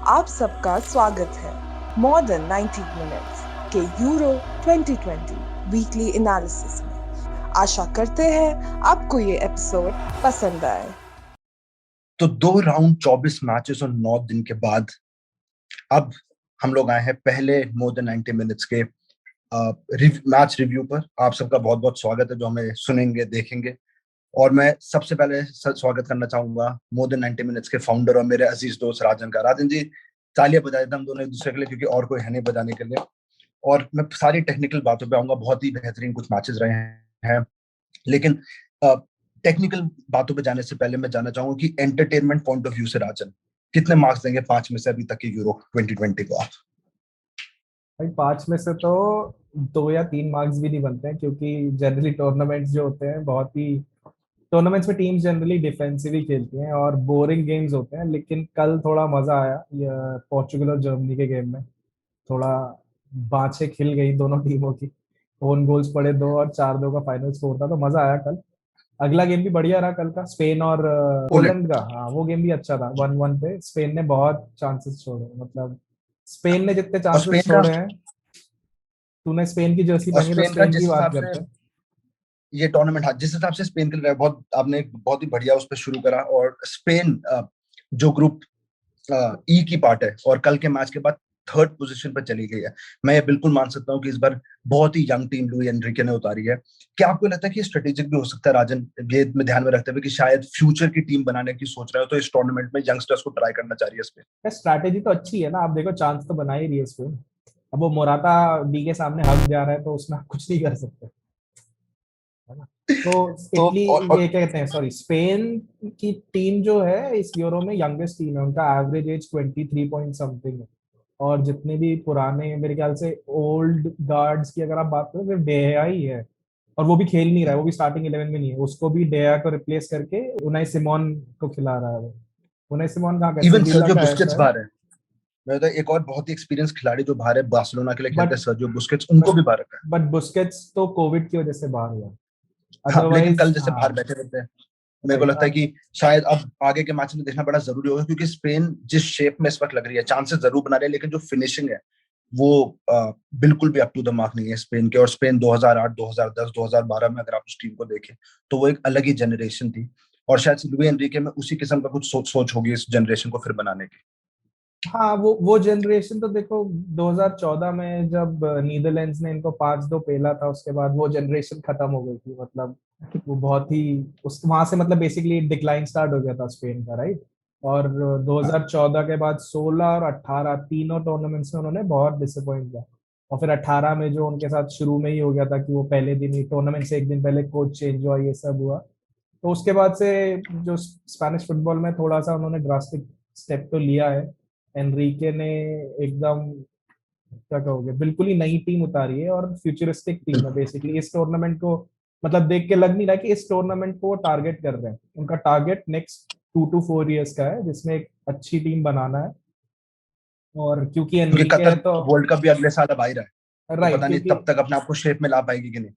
आप सबका स्वागत है मोर देन 90 मिनट्स के यूरो 2020 वीकली एनालिसिस में। आशा करते हैं आपको ये एपिसोड पसंद आए। तो 2 राउंड 24 मैचेस और 9 दिन के बाद अब हम लोग आए हैं पहले मोर देन 90 मिनट्स के मैच रिव्यू पर। आप सबका बहुत बहुत स्वागत है जो हमें सुनेंगे देखेंगे। और मैं सबसे पहले स्वागत करना चाहूंगा मोर देन 90 मिनट्स के फाउंडर और मेरे अजीज दोस्त राजन का। राजन जी, तालियां बजा देते हम दोनों एक दूसरे के लिए, क्योंकि और कोई है नहीं बजाने के लिए। और मैं सारी टेक्निकल बातों पे आऊंगा। बहुत ही बेहतरीन कुछ मैचेस रहे हैं, लेकिन टेक्निकल बातों पे जाने से पहले मैं जानना चाहूंगा कि एंटरटेनमेंट पॉइंट ऑफ व्यू से राजन कितने मार्क्स देंगे 5 में से अभी तक के यूरो 2020 को आप? भाई 5 में से तो 2 या 3 मार्क्स भी नहीं बनते हैं, क्योंकि जनरली टूर्नामेंट्स जो होते हैं टूर्नामेंट्स में टीम्स जनरली डिफेंसिव ही खेलती हैं और बोरिंग गेम्स होते हैं। लेकिन कल थोड़ा मजा आया पोर्चुगल और जर्मनी के गेम में। थोड़ा बाँछें खिल गई दोनों टीमों की। ओन गोल्स पड़े 2 और 4-2 का फाइनल स्कोर था, तो मजा आया कल। अगला गेम भी बढ़िया रहा कल का, स्पेन और पोलैंड। पोलैंड का। हाँ, वो गेम भी अच्छा था। 1-1 पे स्पेन ने बहुत चांसेस छोड़े, मतलब स्पेन ने जितने और चांसेस स्पेन का छोड़े हैं। तूने स्पेन की जर्सी और पहनी है तो स्पेन का स्पेन की जिस बात हिसाब से करते हैं। ये टूर्नामेंट, हाँ, जिस हिसाब से स्पेन खेल रहा है, बहुत आपने बहुत ही बढ़िया उस पर शुरू करा। और स्पेन जो ग्रुप ई की पार्ट है और कल के मैच के बाद थर्ड पोजीशन पर चली गई है। मैं ये बिल्कुल मान सकता हूँ कि इस बार बहुत ही यंग टीम लुई एनरिके ने उतारी है। क्या आपको लगता है कि स्ट्रेटेजिक भी हो सकता है राजन, ये में ध्यान में रखते हुए कि शायद फ्यूचर की टीम बनाने की सोच रहे हो, तो इस टूर्नामेंट में यंगस्टर्स को ट्राई करना चाह रही है स्पेन? स्ट्रैटेजी तो अच्छी है ना। आप देखो, चांस तो बना ही रही है स्पेन। अब वो मोराता डी के सामने हक जा रहा है, तो उसमें आप कुछ नहीं कर सकते, है ना। तो तो इटली, और ये क्या कहते हैं, सॉरी, स्पेन की टीम जो है इस यूरो में यंगेस्ट टीम है। उनका एवरेज एज 23 पॉइंट समथिंग है। और जितने भी पुराने, मेरे ख्याल से ओल्ड गार्ड्स की अगर आप बात करो, सिर्फ डेया ही है। और वो भी खेल नहीं रहा है, वो भी स्टार्टिंग 11 में नहीं है। उसको भी डेया को रिप्लेस करके उनाई सिमोन को खिला रहा है वो। उनाई सिमोन कहाँ का है? इवन सिविला सर्जियो का है बुस्केट्स शायद। बाहर है। मैं तो एक और बहुत ही एक्सपीरियंस खिलाड़ी जो बाहर है, बार्सिलोना के लिए खेलते बट हैं, सर्जियो बुस्केट्स, उनको बट भी बाहर रखा है। बट बुस्केट्स तो कोविड की वजह से बाहर हुआ। हाँ, लेकिन अदरवाइज कल जैसे बाहर हाँ। बैठे रहते हैं, मेरे को राइट। लगता है कि शायद अब आगे के मैच में देखना बड़ा जरूरी होगा, क्योंकि स्पेन जिस शेप में इस वक्त लग रही है, चांसेस जरूर बना रही है, लेकिन जो फिनिशिंग है वो बिल्कुल भी अप टू द मार्क नहीं है स्पेन के। और स्पेन 2008, 2010, 2012 में अगर आप उस टीम को देखें तो वो एक अलग ही जनरेशन थी। और शायद लुई एनरिके में उसी किस्म का कुछ सोच होगी इस जनरेशन को फिर बनाने की। हाँ, वो जनरेशन तो देखो, 2014 में जब नीदरलैंड्स ने इनको 5-2 पेला था, उसके बाद वो जनरेशन खत्म हो गई थी। मतलब वो बहुत ही उस वहां से, मतलब बेसिकली डिक्लाइन स्टार्ट हो गया था स्पेन का, राइट। और हाँ, 2014 के बाद 16 और 18 तीनों टूर्नामेंट्स में उन्होंने बहुत डिसअपॉइंट किया। और फिर 18 में जो उनके साथ शुरू में ही हो गया था कि वो पहले दिन ही, टूर्नामेंट से एक दिन पहले कोच चेंज हुआ, ये सब हुआ। तो उसके बाद से जो स्पेनिश फुटबॉल में थोड़ा सा उन्होंने ड्रास्टिक स्टेप तो लिया है। एनरिके ने एकदम, क्या कहोगे, बिल्कुल ही नई टीम उतारी है और फ्यूचरिस्टिक टीम है बिल्कुल। बेसिकली। इस टूर्नामेंट को, मतलब देख के लग नहीं रहा कि इस टूर्नामेंट को टारगेट कर रहे हैं। उनका टारगेट नेक्स्ट 2 to 4 years का है, जिसमें एक अच्छी टीम बनाना है। और क्योंकि क्योंकि एनरिके है कतर तो, वर्ल्ड कप भी अगले साल अब आ ही रहा है, तो राइट, पता नहीं क्योंकि तब तक अपने आप को शेप में ला पाएगी कि नहीं।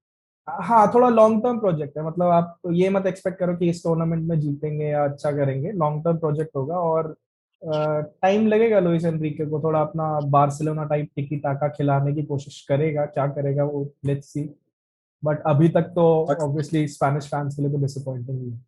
हाँ, थोड़ा लॉन्ग टर्म प्रोजेक्ट है। मतलब आप तो ये मत एक्सपेक्ट करो कि इस टूर्नामेंट में जीतेंगे या अच्छा करेंगे। लॉन्ग टर्म प्रोजेक्ट होगा और टाइम लगेगा। लुइस एनरिके को थोड़ा अपना बार्सिलोना टाइप टिकी टाका खिलाने की कोशिश करेगा। क्या करेगा वो, लेट्स सी। बट अभी तक तो और ऑब्वियसली स्पैनिश फैंस के लिए तो डिसअपॉइंटिंग ही है।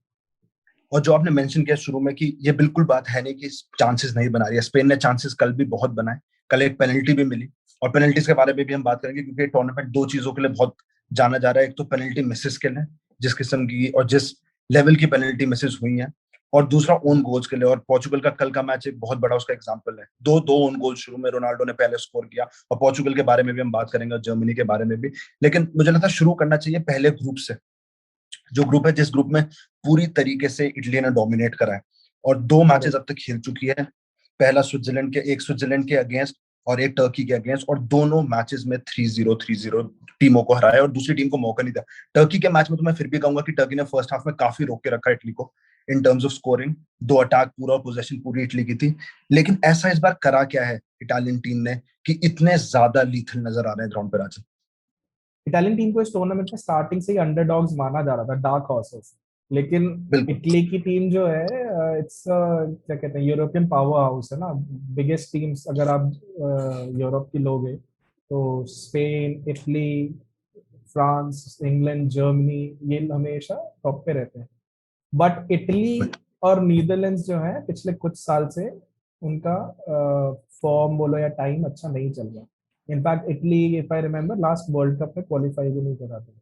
और जो आपने मेंशन किया शुरू में कि ये बिल्कुल बात है नहीं कि चांसेस नहीं बना रही है स्पेन ने, चांसेस कल भी बहुत बनाए। कल एक पेनल्टी भी मिली, और पेनल्टीज के बारे में भी हम बात करेंगे, क्योंकि टूर्नामेंट दो चीजों के लिए बहुत जाना जा रहा है। एक तो पेनल्टी मिसेस के लिए, जिस किस्म की और जिस लेवल की पेनल्टी मिसेस हुई है, और दूसरा ओन गोल्स के लिए। और पोर्चुगल का कल का मैच एक बहुत बड़ा उसका एग्जाम्पल है। दो दो ओन गोल शुरू में रोनाल्डो ने पहले स्कोर किया, और पोर्चुगल के बारे में भी हम बात करेंगे और जर्मनी के बारे में भी। लेकिन मुझे लगता है शुरू करना चाहिए पहले ग्रुप से, जो ग्रुप है, जिस ग्रुप में पूरी तरीके से इटली ने डोमिनेट करा है और दो मैचेस अब तक खेल चुकी है। पहला स्विट्जरलैंड के अगेंस्ट और एक टर्की के अगेंस्ट, और दोनों मैचेस में 3-0 टीमों को हराया और दूसरी टीम को मौका नहीं दिया। टर्की के मैच में तो मैं फिर भी कहूंगा कि टर्की ने फर्स्ट हाफ में काफी रोक के रखा इटली को इन टर्म्स ऑफ स्कोरिंग। दो अटैक पूरा, पोजेशन पूरी इटली की थी। लेकिन ऐसा इस बार करा क्या है इटालियन टीम ने कि इतने ज्यादा लीथल नजर आ रहे हैं ग्राउंड पर आज? इटालियन टीम को इस टूर्नामेंट में स्टार्टिंग से ही अंडरडॉग्स माना जा रहा था, डार्क हॉर्सेस। लेकिन बिल्कुल इटली की टीम जो है, इट्स क्या कहते हैं, यूरोपियन पावर हाउस है ना। बिगेस्ट टीम्स अगर आप यूरोप की लोगे तो Spain, Italy, France, England, Germany, ये हमेशा टॉप पे रहते हैं। बट इटली और नीदरलैंड्स जो है पिछले कुछ साल से उनका फॉर्म बोलो या टाइम अच्छा नहीं चल रहा। In fact Italy, if I remember, last world cup में क्वालिफाई भी नहीं करा था,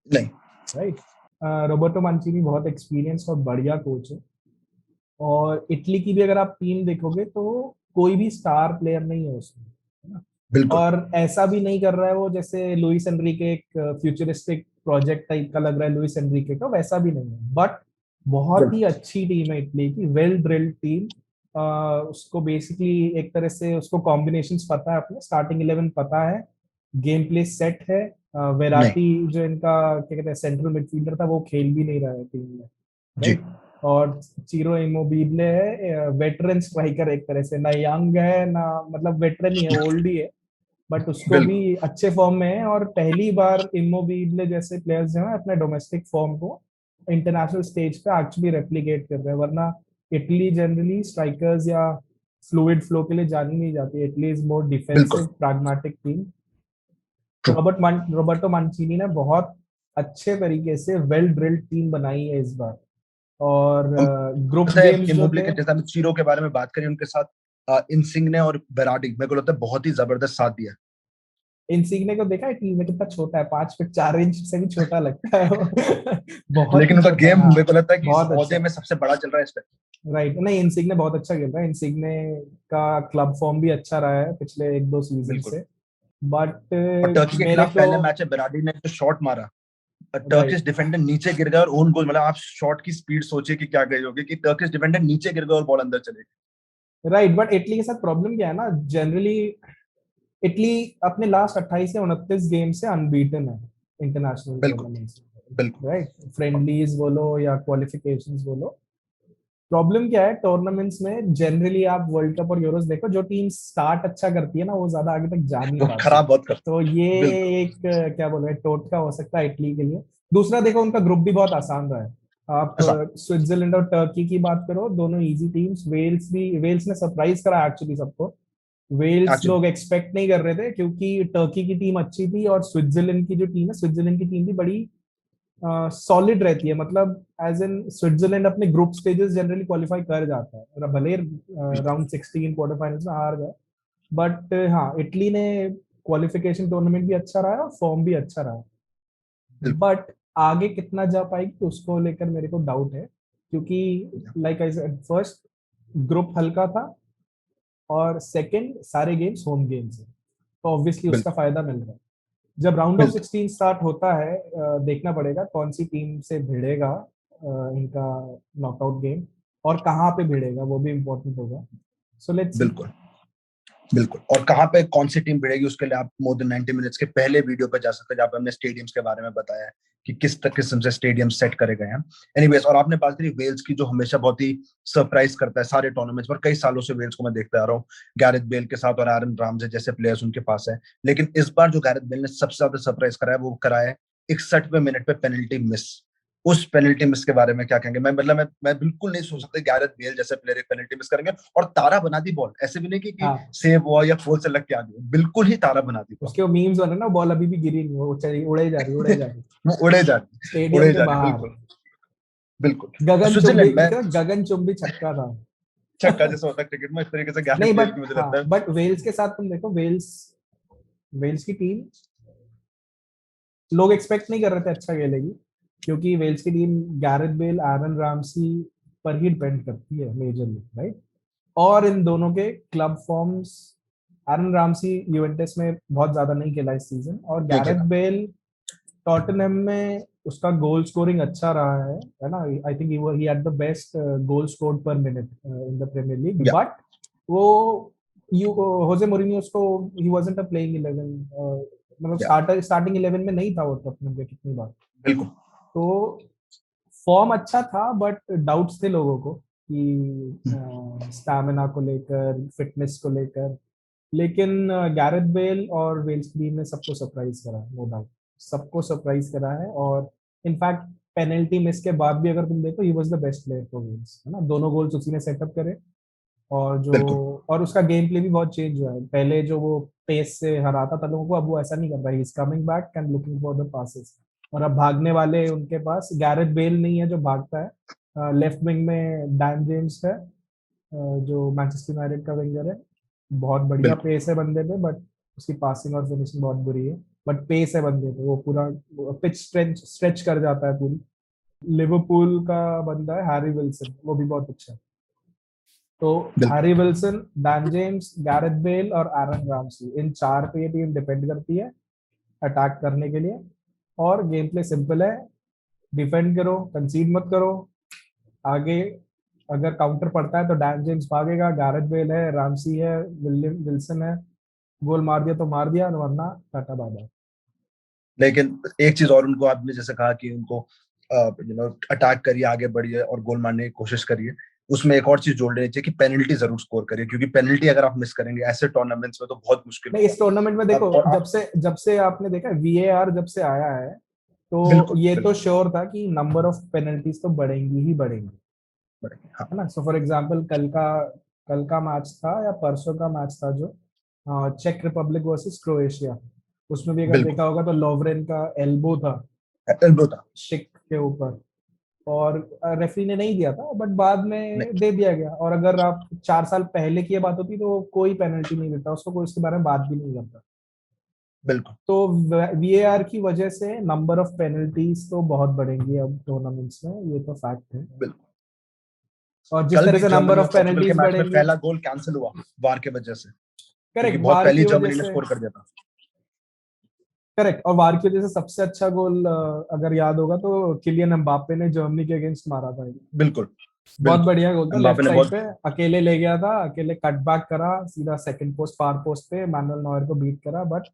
नहीं। राइट। रोबर्टो मांचिनी बहुत एक्सपीरियंस और बढ़िया कोच है। और इटली की भी अगर आप टीम देखोगे तो कोई भी स्टार प्लेयर नहीं है उसमें, है ना। बिल्कुल और ऐसा भी नहीं कर रहा है वो जैसे लुइस एनरिके, एक फ्यूचरिस्टिक प्रोजेक्ट टाइप का लग रहा है लुइस एनरिके का, वैसा भी नहीं है। बट बहुत ही अच्छी टीम है इटली की, वेल ड्रिल्ड टीम। उसको बेसिकली एक तरह से उसको कॉम्बिनेशंस पता है, अपने स्टार्टिंग 11 पता है, गेम प्ले सेट है। नहीं। वेराटी जो इनका क्या कहते हैं सेंट्रल मिडफील्डर था, वो खेल भी नहीं रहा है टीम में, जी राइट। और चीरो इमोबिले है, वेटरन स्ट्राइकर एक तरह से, ना यंग है ना, मतलब वेटरन ही है, ओल्ड ही है, बट उसको बिल्कुल भी अच्छे फॉर्म में है। और पहली बार इमोबिले जैसे प्लेयर्स जो है अपने डोमेस्टिक फॉर्म को इंटरनेशनल स्टेज पे एक्चुअली रेप्लिकेट कर रहे हैं। वरना इटली जनरली स्ट्राइकर्स या फ्लूइड फ्लो के लिए जानी नहीं जाती। इटली इज मोर बिल्कुल। Defensive pragmatic team. True. Roberto Mancini ने बहुत अच्छे तरीके से वेल ड्रिल्ड टीम बनाई है इस बार। और हम ग्रुप पता है गेम्स जो इमोबिले थे, के, जैसे हमने चीरो के बारे में बात करी, उनके साथ इंसिग्ने और बेराडी मेरे को लगता है बहुत ही जबरदस्त साथ दिया। इंसिग्ने को देखा है टीम में कितना छोटा है, 5 फीट 4 इंच से भी छोटा लगता है वो। बहुत लेकिन ही उनका छोटा है, गेम हाँ। मेरे को लगता है कि इस बहुत ओहदे अच्छा, में सबसे बड़ा चल रहा है इस पे। राइट। नहीं, इंसिग्ने बहुत अच्छा खेल रहा है। इंसिग्ने का क्लब फॉर्म भी अच्छा रहा है पिछले 1-2 सीजन बिल्कुल। से। बट और टर्की के मेरे खिलाफ को, पहले मैच है, बेराडी ने जो शॉट मारा, टर्किश राइट, डिफेंडर नीचे गिर गया और ओन गोल, मतलब आप शॉट की स्पीड सोचिए कि क्या गई होगी, कि टर्किश डिफेंडर नीचे गिर गया और बॉल अंदर चले गई। राइट। बट इटली के साथ प्रॉब्लम क्या है ना, जनरली इटली अपने लास्ट 28 से 29 गेम से अनबीटन है इंटरनेशनल बिल्कुल टूर्नामेंट्स, बिल्कुल। राइट। फ्रेंडलीज बोलो या क्वालिफिकेशंस बोलो। प्रॉब्लम क्या है टूर्नामेंट्स में, जनरली आप वर्ल्ड कप और यूरोस देखो, जो टीम स्टार्ट अच्छा करती है ना वो ज्यादा आगे तक जा नहीं वो पाती। खराब बहुत करता तो ये है। बिल्कुल एक क्या बोल रहे हैं, टोटका हो सकता है इटली के लिए। दूसरा देखो, उनका ग्रुप भी बहुत आसान रहा है। आप ऐसा। स्विट्जरलैंड और टर्की की बात करो, दोनों इजी टीम्स। वेल्स ने सरप्राइज करा एक्चुअली सबको। वेल्स एक्चुअली लोग एक्सपेक्ट नहीं कर रहे थे क्योंकि टर्की की टीम अच्छी थी, और स्विट्जरलैंड की जो टीम है, स्विट्जरलैंड की टीम भी बड़ी सॉलिड रहती है। मतलब एज इन स्विट्जरलैंड अपने ग्रुप स्टेजेस जनरली क्वालिफाई कर जाता है, भले राउंड 16 क्वार्टर फाइनल्स में हार गए। बट हाँ, इटली ने क्वालिफिकेशन टूर्नामेंट भी अच्छा रहा है और फॉर्म भी अच्छा रहा है। बिल्कुल। बट आगे कितना जा पाएगी तो उसको लेकर मेरे को डाउट है, क्योंकि like I said, first group हल्का था, और सेकंड सारे गेम्स होम गेम्स है, तो ऑब्वियसली उसका बिल्कुल फायदा मिल रहा है। जब राउंड ऑफ मिलता 16 स्टार्ट होता है, देखना पड़ेगा कौन सी टीम से भिड़ेगा इनका नॉकआउट गेम, और कहाँ पे भिड़ेगा वो भी इम्पोर्टेंट होगा। सो लेट्स है। सी। बिल्कुल बिल्कुल। और कहाँ पे कौन सी टीम भिड़ेगी उसके लिए आप मोर देन 90 मिनट्स के पहले वीडियो पे जा सकते हैं, जहाँ पे हमने स्टेडियम्स के बारे में बताया है कि किस किस्म से स्टेडियम सेट करे गए हैं। एनीवेज, और आपने बात करी वेल्स की, जो हमेशा बहुत ही सरप्राइज करता है सारे टूर्नामेंट्स पर। कई सालों से वेल्स को मैं देखता आ रहा हूँ, गैरेथ बेल के साथ और एरन रामजे जैसे प्लेयर्स उनके पास है। लेकिन इस बार जो गैरेथ बेल ने सबसे ज्यादा सरप्राइज कराया, वो कराया 61वें मिनट पे पेनल्टी मिस। उस पेनल्टी मिस के बारे में क्या कहेंगे? मैं मतलब मैं बिल्कुल नहीं सोच सकता गैरेथ बेल जैसे प्लेयर एक पेनल्टी मिस करेंगे, और तारा बना दी बॉल। ऐसे भी नहीं कि हाँ, सेव हुआ या फोल से लग के आ गई, बिल्कुल ही तारा बना दी बॉल। उसके वो मीम्स बने ना, बॉल अभी भी गिरी नहीं, वो चली उड़े जा रही, उड़े जा रही, वो उड़े जा रही, स्टेडियम उड़े के जा रही। बाहर। बिल्कुल बिल्कुल। और गगन चुंबी, स्विट्जरलैंड में गगन चुंबी छक्का था। छक्का जैसा होता है क्रिकेट में, इस तरीके से नहीं, गैरेथ बेल बट की मुझे हाँ, लगता है। बट वेल्स के साथ तुम देखो, वेल्स वेल्स की टीम लोग एक्सपेक्ट नहीं कर रहे थे अच्छा खेलेगी, क्योंकि वेल्स की टीम गैरेथ बेल, एरन रामसी पर ही डिपेंड करती है मेजरली, राइट। और इन दोनों के क्लब फॉर्म्स, एरन रामसी यूवेंटस में बहुत ज्यादा नहीं खेला इस सीजन, और नहीं गैरेथ खेला। बेल टॉटनहम में उसका गोल स्कोरिंग अच्छा रहा है ना। I think he had the best goal scored per minute in the Premier League. Yeah but वो यू होजे मोरिनियो उसको, ही वाजंट अ प्लेइंग 11, मतलब या स्टार्टिंग 11 में नहीं था वो टॉटनहम के कितनी बार। बिल्कुल तो फॉर्म अच्छा था, बट डाउट्स थे लोगों को कि स्टैमिना को लेकर, फिटनेस को लेकर। लेकिन गैरेथ बेल और वेल्स टीम ने सबको सरप्राइज करा, नो डाउट, सबको सरप्राइज करा है। और इनफैक्ट पेनल्टी मिस के बाद भी अगर तुम देखो, he was the best player for Wales, है ना, दोनों गोल्स उसी ने सेटअप करे। और जो बिल्कुल और उसका गेम प्ले भी बहुत चेंज हुआ है, पहले जो वो पेस से हराता था लोगों को, अब वो ऐसा नहीं कर रहा है, he is coming back and looking for the passes. और अब भागने वाले उनके पास गैरेथ बेल नहीं है जो भागता है, लेफ्ट विंग में डैन जेम्स है, जो मैनचेस्टर यूनाइटेड का विंगर है, बहुत बढ़िया बिल्कुल पेस है बंदे पे, बट उसकी पासिंग और फिनिशिंग बहुत बुरी है। बट पेस है बंदे पे, वो पूरा पिच स्ट्रेच कर जाता है पूरी। लिवरपूल का बंदा है हैरी विल्सन, वो भी बहुत अच्छा है। तो बिल्कुल Harry Wilson, Dan James, Gareth Bale और एरन रामसी, इन चार पे ये टीम डिपेंड करती है अटैक करने के लिए। और गेम प्ले सिंपल है, डिफेंड करो, कंसीड मत करो। आगे अगर काउंटर पड़ता है तो डैन जेम्स भागेगा, गैरेथ बेल है, रामसी है, विलियम विल्सन है, गोल मार दिया तो मार दिया, वरना टाटा बाय। लेकिन एक चीज और, उनको आपने जैसे कहा कि उनको अटैक करिए, आगे बढ़िए और गोल मारने की कोशिश करिए, उसमें एक और चीज जोड़ लेनी चाहिए कि पेनल्टी जरूर स्कोर करिए, क्योंकि पेनल्टी अगर आप मिस करेंगे ऐसे टूर्नामेंट्स में तो बहुत मुश्किल नहीं, होगा। इस टूर्नामेंट में देखो, और जब से आपने देखा वीएआर जब से आया है, तो बिल्कुल ये तो बिल्कुल श्योर था कि नंबर ऑफ पेनल्टीज तो बढ़ेंगी ही बढ़ेंगी, बढ़ेंगे, हाँ है ना। सो फॉर एग्जांपल कल का मैच था या परसों का मैच था जो चेक रिपब्लिक वर्सेस क्रोएशिया, उसमें भी अगर बिल्कुल देखा होगा तो लोवरेन का एल्बो था एल्बो था। शिक के ऊपर, और रेफरी ने नहीं दिया था, बट बाद नहीं, में दे दिया गया। और अगर आप 4 साल पहले की ये बात होती तो कोई पेनल्टी नहीं देता उसको, कोई उसके बारे में बात भी नहीं करता। बिल्कुल तो वीएआर की वजह से नंबर ऑफ पेनल्टीज तो बहुत बढ़ेंगी अब टूर्नामेंट्स में, ये तो फैक्ट है। बिल्कुल। और जिस कल तरह भी से नंबर जर्मनी और ऑफ पोर्चुगल के पेनल्टीज मैच में बढ़ेंगी, पहला गोल कैंसिल हुआ वार के वजह से, क्योंकि करेक्ट, बहुत वार पहले की वजह जर्मनी ने से, स्कोर कर दिया था। करेक्ट, और वार की वजह से सबसे अच्छा गोल अगर याद होगा तो किलियन एम्बाप्पे ने जर्मनी के अगेंस्ट मारा था। बिल्कुल बहुत बिल्कुल। बढ़िया गोल था, लेफ्ट एम्बापे ने साइड बहुत पे अकेले ले गया था, अकेले कट बैक करा, सीधा सेकंड पोस्ट फार पोस्ट पे मैनुअल नॉयर को बीट करा, बट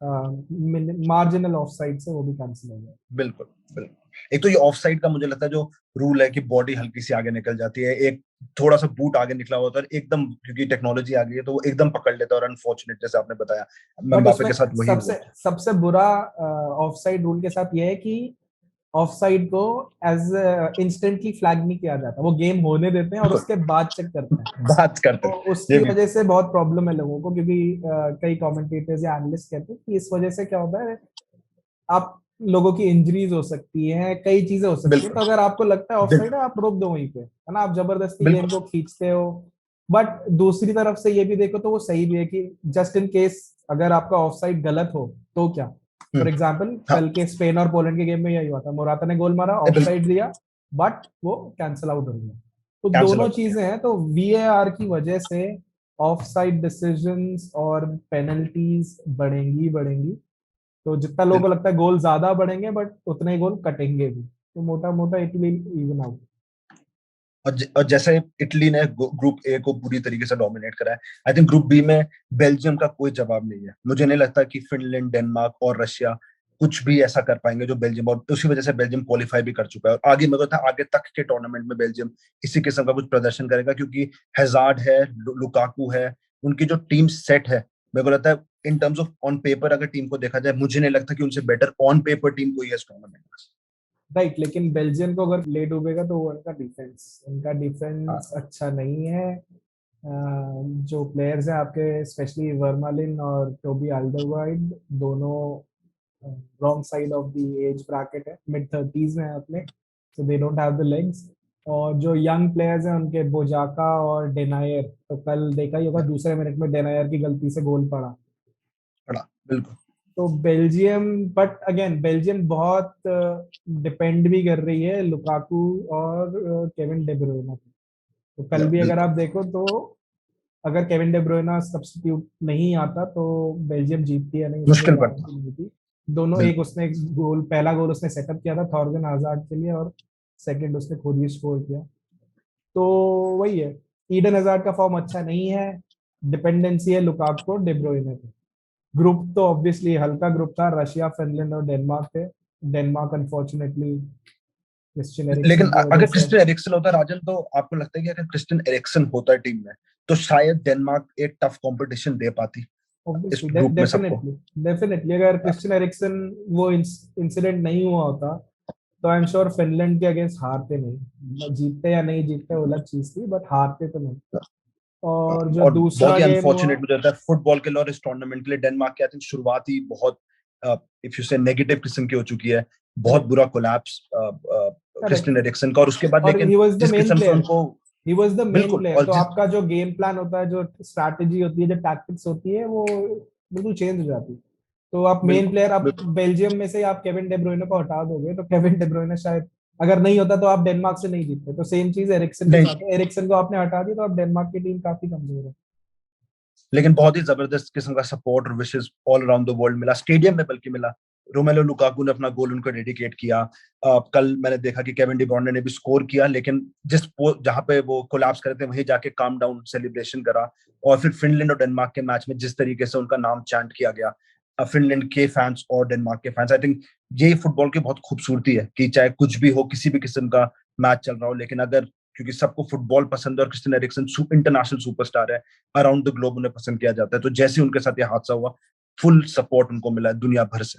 मार्जिनल ऑफ साइड से वो भी कैंसिल हो गया। बिल्कुल बिल्कुल। एक तो ये ऑफ साइड का मुझे लगता है जो रूल है कि बॉडी हल्की सी आगे निकल जाती है, एक थोड़ा सा बूट आगे निकला होता है एकदम, क्योंकि टेक्नोलॉजी आ गई है तो वो एकदम पकड़ लेता है, और अनफॉर्चुनेट जैसे आपने बताया बट एम्बापे उसमें के साथ वही हुआ। सबसे सबसे बुरा ऑफ साइड रूल के साथ ये है कि ऑफ साइड को एज इंस्टेंटली फ्लैग नहीं किया जाता, वो गेम होने देते हैं और बिल्कुल उसके बाद चेक करते हैं। बात करते तो हैं ये उसकी भी। वजह से बहुत प्रॉब्लम है लोगों को, क्योंकि कई कमेंटेटर्स या एनालिस्ट कहते हैं कि इस वजह से क्या होता है, आप लोगों की इंजरीज हो सकती हैं, कई चीजें हो सकती हैं। तो बिल्कुल अगर आपको लगता है ऑफ साइड बिल्कुल है, आप रोक दो वहीं पे, है ना, आप जबरदस्ती गेम को बिल्कुल खींचते हो। बट दूसरी तरफ से ये भी देखो तो वो सही भी है कि जस्ट इन केस अगर आपका ऑफ साइड गलत हो तो क्या। फॉर एग्जाम्पल हाँ कल के स्पेन और पोलैंड के गेम में यही हुआ था, मोराता ने गोल मारा, ऑफ बिल्कुल साइड दिया, बट वो कैंसिल आउट हो गया। तो कैंसिल दोनों आउट हो गया। चीजें हैं, तो वीएआर की वजह से ऑफ साइड डिसीजंस और पेनल्टीज बढ़ेंगी बढ़ेंगी। तो जितना लोगों को बिल्कुल। लगता है गोल ज्यादा बढ़ेंगे, बट उतने ही गोल कटेंगे भी, तो मोटा मोटा इट विल इवन आउट। और जैसे इटली ने ग्रुप ए को पूरी तरीके से डोमिनेट करा है, आई थिंक ग्रुप बी में बेल्जियम का कोई जवाब नहीं है। मुझे नहीं लगता कि फिनलैंड, डेनमार्क और रशिया कुछ भी ऐसा कर पाएंगे जो बेल्जियम, और उसी वजह से बेल्जियम क्वालिफाई भी कर चुका है। और आगे मेरे को था आगे तक के टूर्नामेंट में बेल्जियम इसी किस्म का कुछ प्रदर्शन करेगा, क्योंकि हैजार्ड है, लुकाकू है, उनकी जो टीम सेट है। मेरे को लगता है in terms of on paper अगर टीम को देखा जाए, मुझे नहीं लगता कि उनसे बेटर ऑन पेपर टीम कोई है इस टूर्नामेंट में। राइट, लेकिन बेल्जियम को अगर ले डूबेगा तो वो उनका हाँ डिफेंस अच्छा नहीं है। जो प्लेयर्स हैं आपके, स्पेशली वर्मालिन और टोबी अल्डरवाइल्ड, दोनों wrong side of the age bracket है, मिड 30s में है अपने, so they don't have the legs. और जो यंग प्लेयर्स हैं उनके बोजाका और डेनायर, तो कल देखा ही होगा दूसरे मिनट में डेनायर की गलती से गोल पड़ा। पड़ा बिल्कुल तो बेल्जियम, बट अगेन बेल्जियम बहुत डिपेंड भी कर रही है लुकाकू और केविन डे ब्रुयना पे। तो कल भी अगर बिल्कुल आप देखो तो अगर केविन डे ब्रुयना सब्स्टिट्यूट नहीं आता तो बेल्जियम जीतती है नहीं, उसकी कोई मुश्किल गारंटी पड़ता। नहीं थी। दोनों, एक बिल्कुल उसने गोल, पहला गोल उसने सेटअप किया था थॉर्गन हज़ार्ड के लिए, और सेकंड उसने खुद ही स्कोर किया। तो वही है, ईडन हज़ार्ड का फॉर्म अच्छा नहीं है, डिपेंडेंसी है लुकाकू, डे ब्रुयने पे। ग्रुप तो ऑब्वियसली हल्का ग्रुप था, रशिया, फिनलैंड और डेनमार्क थे। डेनमार्क अनफॉर्चुनेटली क्रिश्चियन लेकिन एरिक्सन की वजह अगर से, क्रिस्टियन एरिक्सन होता राजन, तो आपको लगता है कि अगर क्रिस्टियन एरिक्सन होता है टीम में तो शायद डेनमार्क एक टफ कंपटीशन दे पाती इस ऑब्वियसली, ग्रुप में सबको। डेफिनेटली डेफिनेटली अगर क्रिश्चियन एरिक्सन वो इंसिडेंट नहीं हुआ होता तो आई एम श्योर फिनलैंड के अगेंस्ट हारते नहीं, जीतते या नहीं जीतते वो अलग चीज थी, बट हारते तो नहीं। और जो और दूसरा बहुत ही गेम हुआ, अनफॉर्चुनेट मुझे लगता है फुटबॉल के लिए और इस टूर्नामेंट के लिए डेनमार्क की आई थिंक शुरुआत ही बहुत इफ यू से नेगेटिव किस्म की हो चुकी है। बहुत करेक्ट बुरा कोलैप्स क्रिस्टियन करेक्ट, एरिक्सन का, और उसके बाद और लेकिन ही वाज द जिस मेन किस्म से प्लेयर, उनको ही वाज द मेन बिल्कुल प्लेयर। और तो जिस आपका जो गेम प्लान होता है, जो स्ट्रैटेजी होती है, जो टैक्टिक्स होती है, वो बिल्कुल चेंज हो जाती है। तो आप मेन बिल्कुल प्लेयर, आप बिल्कुल बेल्जियम में से आप केविन डे ब्रुयने को हटा दोगे, तो केविन डे ब्रुयने शायद अगर नहीं होता तो आप डेनमार्क से नहीं जीतते। तो सेम चीज एरिक्सन के नहीं, साथ है, एरिक्सन को आपने हटा दिया तो आप डेनमार्क की टीम काफी कमजोर है। लेकिन बहुत ही जबरदस्त किस्म का सपोर्ट और wishes all around the world मिला, स्टेडियम में बल्कि मिला। रोमेलो लुकाकू ने अपना गोल उनको डेडिकेट किया। कल मैंने देखा कि केविन डी ब्रुयने ने भी स्कोर किया, लेकिन जहां पे वो कोलैप्स करे थे वहीं जाके काम डाउन सेलिब्रेशन करा। और फिर फिनलैंड और डेनमार्क के मैच में जिस तरीके से उनका नाम चैंट किया गया, फिनलैंड के फैंस और डेनमार्क के फैंस, आई थिंक ये फुटबॉल की बहुत खूबसूरती है कि चाहे कुछ भी हो, किसी भी किस्म का मैच चल रहा हो, लेकिन अगर क्योंकि सबको फुटबॉल पसंद है और क्रिस्टियन एरिक्सन इंटरनेशनल सुपरस्टार है, अराउंड द ग्लोब उन्हें पसंद किया जाता है, तो जैसे उनके साथ ये हादसा हुआ, फुल सपोर्ट उनको मिला है दुनिया भर से।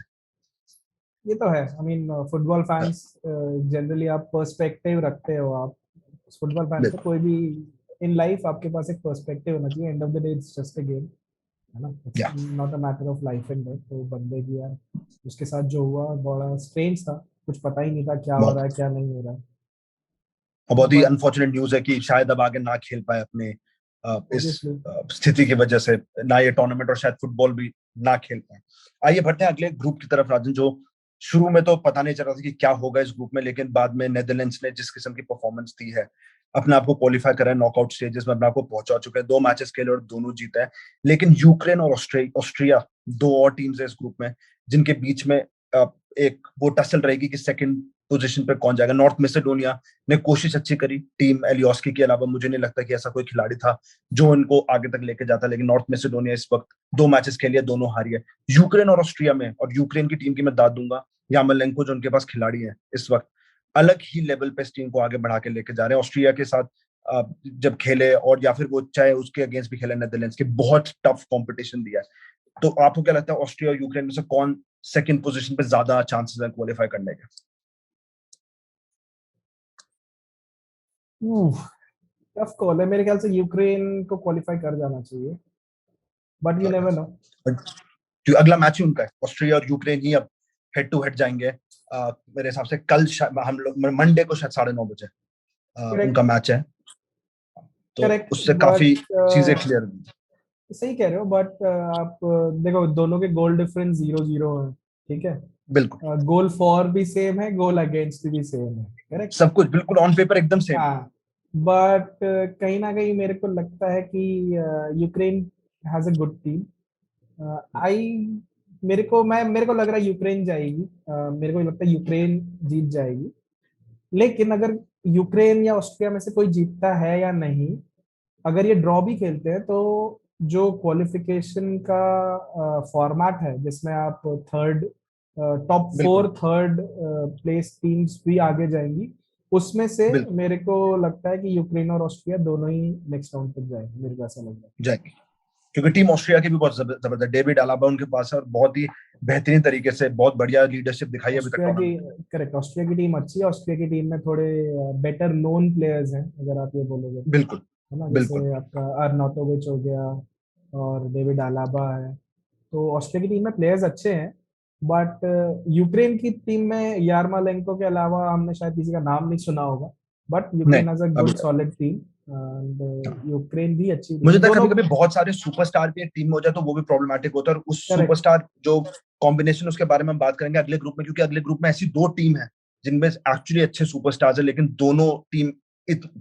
ये तो है, I mean football fans generally आप पर्सपेक्टिव रखते हो। आप फुटबॉल फैंस हो, बिल्कुल कोई भी इन लाइफ आपके पास एक पर्सपेक्टिव होना चाहिए। End of the day it's just a game, है ना, इट्स या not a matter of life and death. तो बंदे की यार उसके साथ जो हुआ बड़ा स्ट्रेंज था, कुछ पता ही नहीं था क्या हो रहा है बहुत, क्या नहीं हो रहा है। और बहुत ही बट अनफॉर्चुनेट न्यूज है कि शायद अब आगे ना खेल पाए अपने इस ऑब्वियसली स्थिति की वजह से, ना ये टूर्नामेंट और शायद फुटबॉल भी ना खेल पाए। आइए बढ़ते हैं अगले ग्रुप की तरफ राजन, जो शुरू में तो पता नहीं चल रहा था कि क्या होगा इस ग्रुप में, लेकिन बाद में नेदरलैंड्स ने जिस किस्म की परफॉर्मेंस दी है, अपने आप को क्वालिफाई करा है, नॉकआउट स्टेजेस में अपने आप को पहुंचा चुके हैं, 2 मैचेस खेले और दोनों जीता है। लेकिन यूक्रेन और ऑस्ट्रिया, दो और टीम्स है इस ग्रुप में, जिनके बीच में एक वो टसल रहेगी कि सेकंड पोजीशन पे कौन जाएगा। नॉर्थ मैसेडोनिया ने कोशिश अच्छी करी, टीम एलियोस्की के अलावा मुझे नहीं लगता कि ऐसा कोई खिलाड़ी था जो इनको आगे तक लेके जाता, लेकिन नॉर्थ मैसेडोनिया इस वक्त 2 मैचेस खेली है, दोनों हारी है। यूक्रेन और ऑस्ट्रिया में, और यूक्रेन की टीम की मैं दाद दूंगा यामलेंको, जो उनके पास खिलाड़ी है इस वक्त अलग ही लेवल पे इस टीम को आगे बढ़ा के लेके जा रहे हैं। ऑस्ट्रिया के साथ जब खेले, और या फिर वो चाहे उसके अगेंस्ट भी खेले, नेदरलैंड्स के बहुत टफ कंपटीशन दिया है। तो आपको क्या लगता है ऑस्ट्रिया और यूक्रेन में से कौन सेकंड पोजीशन पे ज्यादा चांसेस है क्वालिफाई करने के? टफ कॉल है, मेरे ख्याल से यूक्रेन को क्वालिफाई कर जाना चाहिए, बट यू नेवर नो। क्योंकि अगला मैच ही उनका है, ऑस्ट्रिया और यूक्रेन ही अब हेड टू हेड जाएंगे। मेरे हिसाब से कल हम लोग मंडे को शायद 9:30 बजे करेक्ट उनका मैच है, तो करेक्ट, उससे बट काफी चीजें क्लियर। सही कह रहे हो, बट आप देखो दोनों के गोल डिफरेंस 0-0 है, ठीक है। बिल्कुल, गोल फॉर भी सेम है, गोल अगेंस्ट भी सेम है, करेक्ट। सब कुछ बिल्कुल ऑन पेपर एकदम सेम। हाँ, बट कहीं ना कहीं मेरे को लगता है कि Ukraine has a good team. I मेरे को लग रहा है यूक्रेन जाएगी। मेरे को लगता है यूक्रेन जीत जाएगी। लेकिन अगर यूक्रेन या ऑस्ट्रिया में से कोई जीतता है या नहीं, अगर ये ड्रॉ भी खेलते हैं, तो जो क्वालिफिकेशन का फॉर्मेट है जिसमें आप थर्ड, टॉप बिल्कुल 4 थर्ड प्लेस टीम्स भी आगे जाएंगी, उसमें से बिल्कुल मेरे को लगता है कि यूक्रेन और ऑस्ट्रिया दोनों ही नेक्स्ट राउंड तक जाएंगे, मेरे को ऐसा लग रहा जाएंगे, क्योंकि टीम ऑस्ट्रिया की भी बहुत जबरदस्त, डेविड अलाबा उनके पास है और बहुत ही बेहतरीन तरीके से बहुत बढ़िया लीडरशिप दिखाई है। है अभी तक ऑस्ट्रिया की, टूर्नामेंट में। करेक्ट, ऑस्ट्रिया की टीम अच्छी है। ऑस्ट्रिया की टीम में थोड़े बेटर नोन प्लेयर्स हैं, अगर आप ये बोलोगे तो, बिल्कुल है ना, बिल्कुल जैसे आपका अर्नॉटोविच हो गया और डेविड अलाबा है। तो ऑस्ट्रिया की टीम में प्लेयर्स अच्छे हैं, बट यूक्रेन की टीम में यारमालेंको के अलावा हमने शायद किसी का नाम नहीं सुना होगा। बट नहीं यूक्रेन हैज अ अभी गुड तक। सॉलिड टीम, एंड यूक्रेन भी अच्छी टीम मुझे है लगता है दोनों। कभी कभी बहुत सारे सुपरस्टार भी एक टीम में हो जाए तो वो भी प्रॉब्लमेटिक होता है, और उस करेक्ट सुपरस्टार जो कॉम्बिनेशन उसके बारे में हम बात करेंगे अगले ग्रुप में, क्योंकि अगले ग्रुप में ऐसी 2 टीम है जिनमें एक्चुअली अच्छे सुपरस्टार्स है, लेकिन दोनों टीम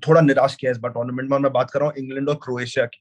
थोड़ा निराश किया इस बार टूर्नामेंट में। मैं बात कर रहा हूँ इंग्लैंड और क्रोएशिया की।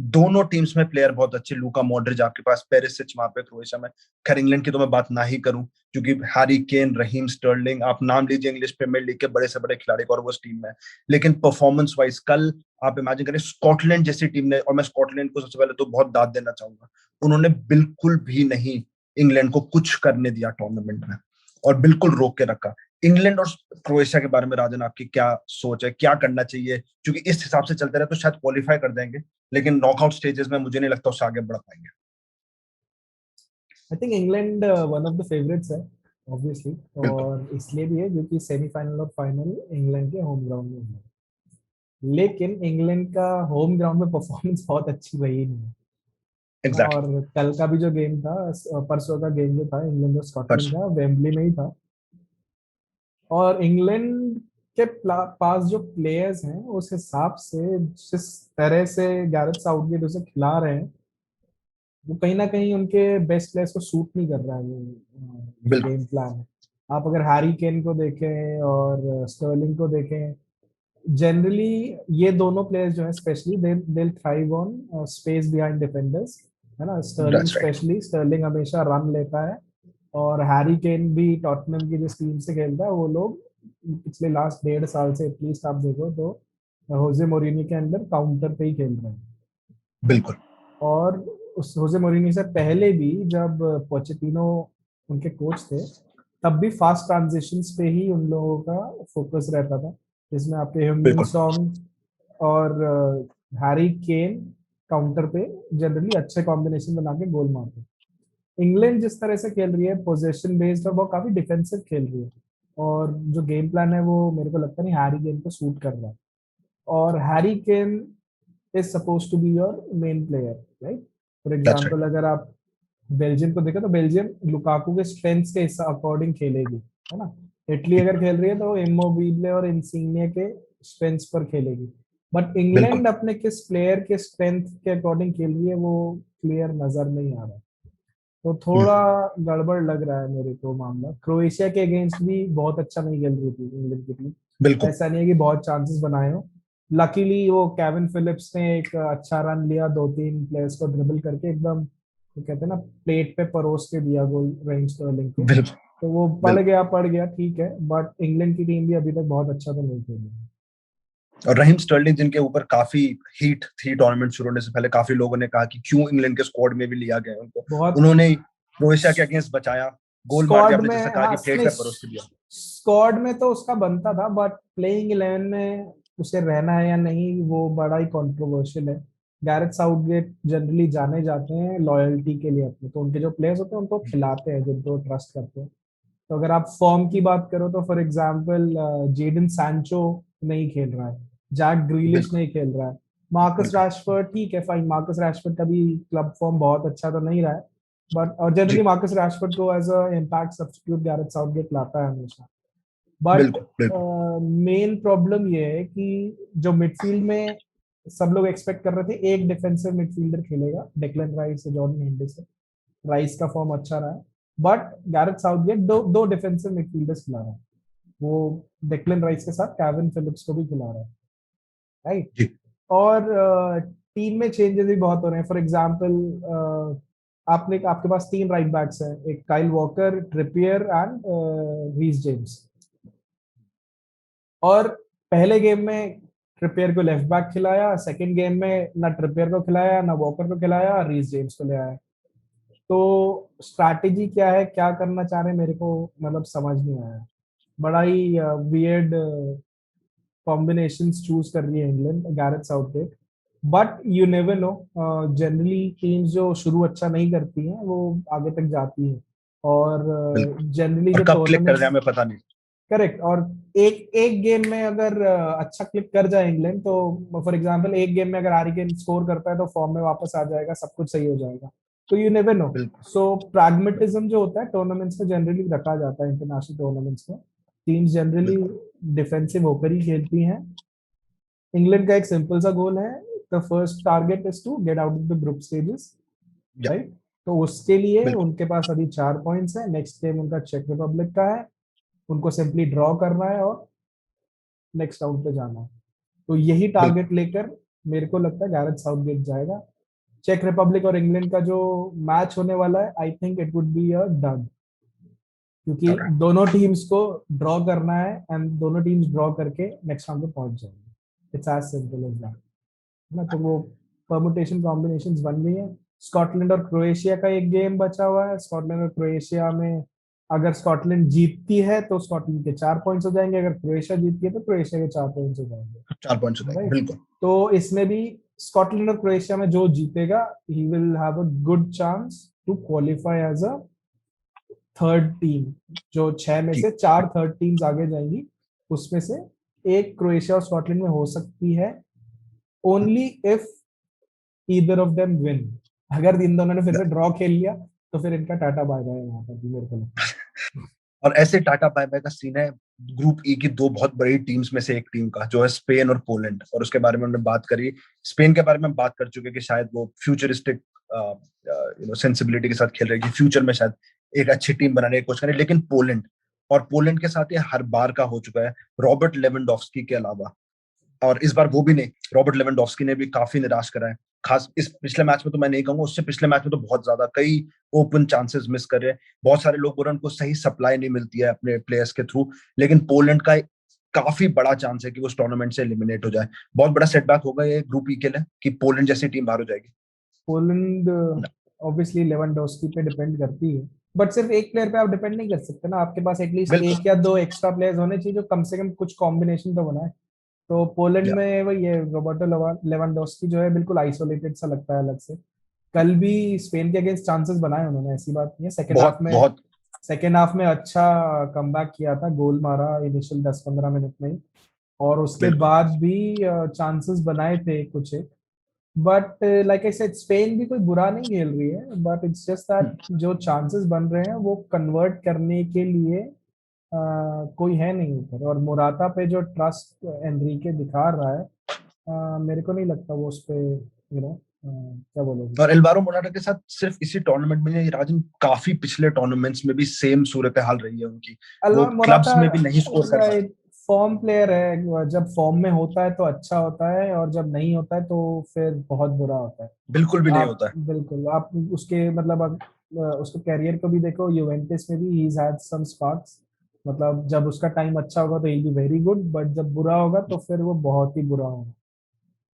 दोनों टीम्स में प्लेयर बहुत अच्छे, लूका मॉड्रिच आपके पास, पेरिसिच वहां पे क्रोएशिया में। खैर इंग्लैंड की तो मैं बात ना ही करूं, क्योंकि हैरी केन, रहीम स्टर्लिंग, आप नाम लीजिए इंग्लिश प्रीमियर लीग के बड़े से बड़े खिलाड़ी को, और वो उस टीम में। लेकिन परफॉर्मेंस वाइज कल आप इमेजिन करें स्कॉटलैंड जैसी टीम ने, और मैं स्कॉटलैंड को सबसे पहले तो बहुत दाद देना चाहूंगा, उन्होंने बिल्कुल भी नहीं इंग्लैंड को कुछ करने दिया टूर्नामेंट में, और बिल्कुल रोक के रखा। इंग्लैंड और क्रोएशिया के बारे में राजन आपकी क्या सोच है, क्या करना चाहिए? क्योंकि इस हिसाब से चलते रहे तो शायद क्वालिफाई कर देंगे, लेकिन नॉकआउट स्टेजेस में मुझे नहीं लगता उससे आगे बढ़ पाएंगे। I think England one of the favourites है, ऑब्वियसली, बिल्कुल और इसलिए भी है क्योंकि सेमीफाइनल और फाइनल इंग्लैंड के होम ग्राउंड में है। लेकिन इंग्लैंड का होम ग्राउंड में परफॉर्मेंस बहुत अच्छी रही नहीं है ना। एग्जैक्टली। और कल का भी जो गेम था, परसों का गेम जो था इंग्लैंड और स्कॉटलैंड का, वेम्बली में ही था। और इंग्लैंड के पास जो प्लेयर्स हैं उस हिसाब से, जिस तरह से गैरेथ साउथगेट उसे खिला रहे हैं, वो कहीं ना कहीं उनके बेस्ट प्लेयर्स को सूट नहीं कर रहा है वो जो बिल्कुल गेम प्लान है। आप अगर हैरी केन को देखें और स्टर्लिंग को देखें, जनरली ये दोनों प्लेयर्स जो है specially they thrive on space behind defenders, है ना। Sterling that's right. Specially, Sterling हमेशा रन लेता है। और हैरी केन भी टॉटनहम की जिस टीम से खेलता है, वो लोग पिछले लास्ट 1.5 साल से एटलीस्ट आप देखो तो होजे मोरिनी के अंदर काउंटर पे ही खेल रहे हैं। बिल्कुल और उस होजे मोरिनी से पहले भी जब पोचेटिनो उनके कोच थे, तब भी फास्ट ट्रांजिशंस पे ही उन लोगों का फोकस रहता था, जिसमें आपके ह्यूमिन बिल्कुल सॉन्ग और हैरी केन काउंटर पे जनरली अच्छे कॉम्बिनेशन बना के गोल मारते। इंग्लैंड जिस तरह से खेल रही है पोजीशन बेस्ड, और वो काफी डिफेंसिव खेल रही है, और जो गेम प्लान है वो मेरे को लगता नहीं हैरी केन को सूट कर रहा है। और Harry Kane is suppose to be your main player, right. For that's right. Example अगर आप बेल्जियम को देखें तो बेल्जियम लुकाकू के स्ट्रेंथ्स के अकॉर्डिंग खेलेगी, है ना। इटली अगर खेल रही है तो इमोबिले और इंसिग्निया के स्ट्रेंथ्स पर खेलेगी। बट बिल्कुल इंग्लैंड अपने किस प्लेयर के स्ट्रेंथ के अकॉर्डिंग खेल रही है वो क्लियर नजर नहीं आ रहा। तो थोड़ा हम्म, गड़बड़ लग रहा है मेरे को मामला। क्रोएशिया के अगेंस्ट भी बहुत अच्छा नहीं खेल रही थी इंग्लैंड की टीम। बिल्कुल ऐसा नहीं है कि बहुत चांसेस बनाए हो। लकीली वो केविन फिलिप्स ने एक अच्छा रन लिया, 2-3 प्लेयर्स को ड्रिबल करके एकदम, तो कहते हैं ना, प्लेट पे परोस के दिया गोल रहीम स्टर्लिंग के। बिल्कुल तो वो बिल्कुल। पड़ गया ठीक है, बट इंग्लैंड की टीम भी अभी तक बहुत अच्छा तो नहीं खेली है। और रहीम स्टर्लिंग जिनके ऊपर काफी हीट थी टूर्नामेंट शुरू होने से पहले, काफी लोगों ने कहा कि क्यों इंग्लैंड के स्क्वाड में भी लिया गया उनको, बहुत उन्होंने क्रोएशिया के अगेंस्ट बचाया, गोल मार दिया, स्क्वाड आपने में, जैसे कहा हाँ कि प्लेट नहीं, पे परोस के दिया। स्क्वाड में तो उसका बनता था, बट प्लेइंग 11 में उसे रहना है या नहीं वो बड़ा ही कंट्रोवर्शियल है। गैरेथ साउथगेट जनरली जाने जाते हैं लॉयल्टी के लिए अपने, तो उनके जो प्लेयर्स होते हैं उनको खिलाते हैं जिनको ट्रस्ट करते हैं। तो अगर आप फॉर्म की बात करो तो फॉर एग्जांपल जेडन सैंचो नहीं खेल रहा है, जैक ग्रीलिश बिल्कुल नहीं खेल रहा है, मार्कस बिल्कुल। रैशफोर्ड ठीक है फाइन, मार्कस रैशफोर्ड का भी क्लब फॉर्म बहुत अच्छा तो नहीं रहा है, बट और जी जनरली मार्कस रैशफोर्ड को as a impact substitute Gareth Southgate लाता है हमेशा। बट बिल्कुल बिल्कुल। मेन प्रॉब्लम ये है कि जो मिडफील्ड में सब लोग एक्सपेक्ट कर रहे थे एक डिफेंसिव मिडफील्डर खेलेगा, डेक्लन राइस या जॉर्डन हेंडरसन। राइस का फॉर्म अच्छा रहा है, बट गैरेथ साउथगेट दो दो डिफेंसिव मिडफील्डर्स खिला रहा है। वो डेक्लन राइस के साथ केविन फिलिप्स को भी खिला रहा है, राइट। जी और टीम में चेंजेस भी बहुत हो रहे हैं। फॉर एग्जांपल आपने आपके पास 3 राइट बैक्स हैं, एक Kyle Walker, Trippier and Reece James. और पहले गेम में ट्रिपियर को लेफ्ट बैक खिलाया, सेकंड गेम में ना ट्रिपियर को खिलाया ना वॉकर को खिलाया, रीस जेम्स को ले आया। तो स्ट्रैटेजी क्या है, क्या करना चाह रहे हैं, मेरे को मतलब समझ नहीं आया। बड़ा ही वियर्ड कॉम्बिनेशंस चूज कर रही है England, Gareth Southgate. But you never know, generally teams जो शुरू अच्छा नहीं करती हैं वो आगे तक जाती हैं। और बिल्कुल। जनरली और जो कब क्लिक कर टूर्नामेंट्स, जाए हमें पता नहीं। करेक्ट। और एक एक गेम में अगर अच्छा क्लिक कर जाए इंग्लैंड, तो फॉर एग्जांपल एक गेम में अगर हैरी केन स्कोर करता है तो फॉर्म में वापस आ जाएगा, सब कुछ सही हो जाएगा। तो यू नेवर नो। बिल्कुल सो प्रैग्मेटिज्म जो होता है टूर्नामेंट्स में जनरली रखा जाता है, इंटरनेशनल टूर्नामेंट्स में टीम्स जनरली बिल्कुल। डिफेंसिव होकर ही खेलती हैं। इंग्लैंड का एक सिंपल सा गोल है, the first target is to get out of the group stages, yeah right. तो उसके लिए बिल्कुल उनके पास अभी 4 पॉइंट्स है। नेक्स्ट गेम उनका चेक रिपब्लिक का है, उनको सिंपली ड्रॉ करना है और नेक्स्ट राउंड पे जाना है। तो यही बिल्कुल। टारगेट लेकर मेरे को लगता है गैरेथ साउथगेट जाएगा। चेक रिपब्लिक और इंग्लैंड का जो मैच होने वाला है, I think it would be a done, क्योंकि ऑलराइट दोनों टीम्स को ड्रॉ करना है एंड दोनों टीम्स ड्रॉ करके नेक्स्ट राउंड पे पहुंच जाएंगे। It's as simple as that, है ना। तो वो परमुटेशन कॉम्बिनेशंस बन गई है। स्कॉटलैंड और क्रोएशिया का एक गेम बचा हुआ है। स्कॉटलैंड और क्रोएशिया में अगर स्कॉटलैंड जीतती है तो स्कॉटलैंड के 4 पॉइंट्स हो जाएंगे, अगर क्रोएशिया जीतती है तो क्रोएशिया के 4 पॉइंट्स हो जाएंगे, 4 पॉइंट्स हो जाएंगे राइट। बिल्कुल। तो इसमें भी स्कॉटलैंड और क्रोएशिया में जो जीतेगा he will have a good chance to qualify as a third team, जो 6 में से 4 थर्ड टीम्स आगे जाएंगी, उसमें से एक क्रोएशिया और स्कॉटलैंड में हो सकती है, only if either of them win. अगर इन दोनों ने फिर से ड्रॉ खेल लिया तो फिर इनका टाटा बाय बाय यहाँ पर भी मेरे को लगता है। और ऐसे टाटा बाय बाय का सीन है ग्रुप ई की दो बहुत बड़ी टीम्स में से एक टीम का, जो है स्पेन और पोलैंड, और उसके बारे में हमने बात करी। स्पेन के बारे में बात कर चुके कि शायद वो फ्यूचरिस्टिक सेंसिबिलिटी के साथ खेल रही है, फ्यूचर में शायद एक अच्छी टीम बनाने की कोशिश करें। लेकिन पोलैंड के साथ ये हर बार का हो चुका है, रॉबर्ट लेवेंडोव्स्की के अलावा। और इस बार वो भी नहीं, रॉबर्ट लेवेंडोव्स्की ने भी काफी निराश करा है। खास इस पिछले मैच में तो मैं नहीं कहूंगा, उससे पिछले मैच में तो बहुत ज्यादा कई ओपन चांसेस मिस कर रहे हैं। बहुत सारे लोग बोल रहे हैं उनको सही सप्लाई नहीं मिलती है अपने प्लेयर्स के थ्रू। लेकिन पोलैंड का काफी बड़ा चांस है कि वो उस टूर्नामेंट से एलिमिनेट हो जाए। बहुत बड़ा सेटबैक होगा ये ग्रुप ई के लिए कि पोलैंड जैसी टीम बाहर हो जाएगी। पोलैंड ऑब्वियसली लेवेंडोव्स्की पे डिपेंड करती है, बट सिर्फ एक प्लेयर पे आप डिपेंड नहीं कर सकते ना, आपके पास एटलीस्ट एक या दो एक्स्ट्रा प्लेयर्स होने चाहिए जो कम से कम कुछ कॉम्बिनेशन तो बनाए। तो पोलैंड में वही है, रोबर्टो लेवेंडोव्स्की जो है बिल्कुल आइसोलेटेड सा लगता है अलग से। कल भी स्पेन के अगेंस्ट चांसेस बनाए उन्होंने, ऐसी बात नहीं है। सेकेंड हाफ में अच्छा कमबैक किया था, गोल मारा इनिशियल 10-15 मिनट में ही, और उसके बाद भी चांसेस बनाए थे कुछ एक। But like I said, Spain भी कोई बुरा नहीं खेल रही है, बट इट्स जस्ट दैट जो चांसेस बन रहे हैं वो कन्वर्ट करने के लिए कोई है नहीं ऊपर। और मोराता पे जो ट्रस्ट एनरिके दिखा रहा है, मेरे को नहीं लगता वो उस पे क्या बोलोगे। और एल्वारो मोराटा के साथ सिर्फ इसी टूर्नामेंट में नहीं राजन, काफी पिछले टूर्नामेंट्स में भी सेम सूरत हाल रही है उनकी। वो क्लब्स में भी नहीं स्कोर कर पाते। फॉर्म प्लेयर है, जब फॉर्म में होता है तो अच्छा होता है, और जब नहीं होता है तो फिर बहुत बुरा होता है। बिल्कुल भी नहीं होता है। बिल्कुल, आप उसके मतलब उसके कैरियर को भी देखो, यूवेंटस में भी ही हैड सम स्पार्क्स। मतलब जब उसका टाइम अच्छा होगा तो ही बी वेरी गुड, बट जब बुरा होगा तो फिर वो बहुत ही बुरा होगा।